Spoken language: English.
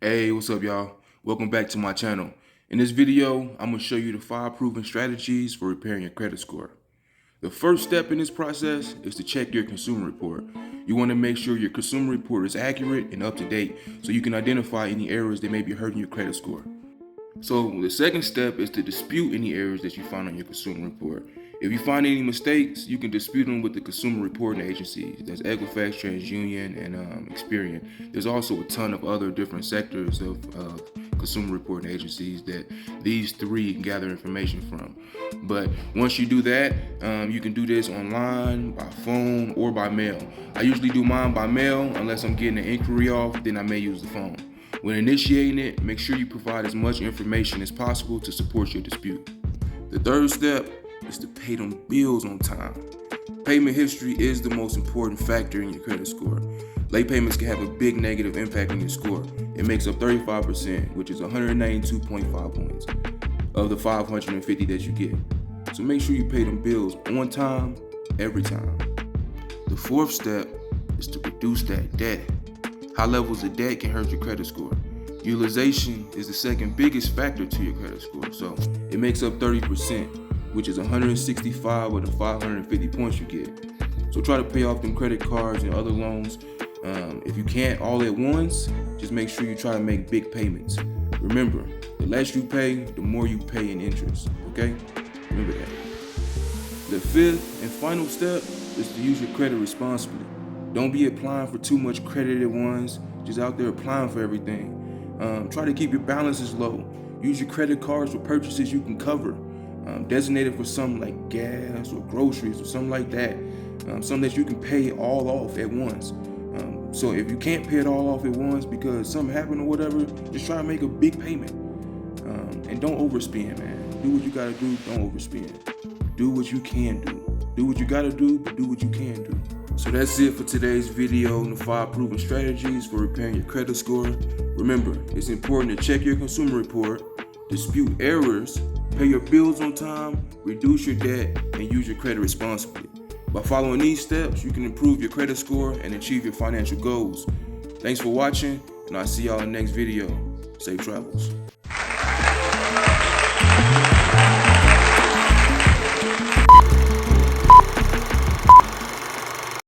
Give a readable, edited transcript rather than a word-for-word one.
Hey, what's up, y'all? Welcome back to my channel. In this video, I'm going to show you the 5 proven strategies for repairing your credit score. The first step in this process is to check your consumer report. You want to make sure your consumer report is accurate and up to date so you can identify any errors that may be hurting your credit score. So the second step is to dispute any errors that you find on your consumer report. If you find any mistakes, you can dispute them with the consumer reporting agencies. That's Equifax, TransUnion, and Experian. There's also a ton of other different sectors of consumer reporting agencies that these three gather information from. But once you do that, you can do this online, by phone, or by mail. I usually do mine by mail unless I'm getting an inquiry off, then I may use the phone. When initiating it, make sure you provide as much information as possible to support your dispute. The third step is to pay them bills on time. Payment history is the most important factor in your credit score. Late payments can have a big negative impact on your score. It makes up 35%, which is 192.5 points of the 550 that you get. So make sure you pay them bills on time, every time. The fourth step is to reduce that debt. High levels of debt can hurt your credit score. Utilization is the second biggest factor to your credit score, so it makes up 30%, which is 165 of the 550 points you get. So try to pay off them credit cards and other loans. If you can't all at once, just make sure you try to make big payments. Remember, the less you pay, the more you pay in interest, okay? Remember that. The fifth and final step is to use your credit responsibly. Don't be applying for too much credit at once, just out there applying for everything. Try to keep your balances low. Use your credit cards for purchases you can cover. Designate it for something like gas or groceries or something like that. Something that you can pay all off at once. So if you can't pay it all off at once because something happened or whatever, just try to make a big payment. And don't overspend, man. Do what you gotta do, don't overspend. Do what you can do. Do what you gotta do, but do what you can do. So that's it for today's video on the 5 proven strategies for repairing your credit score. Remember, it's important to check your consumer report, dispute errors, pay your bills on time, reduce your debt, and use your credit responsibly. By following these steps, you can improve your credit score and achieve your financial goals. Thanks for watching, and I'll see y'all in the next video. Safe travels.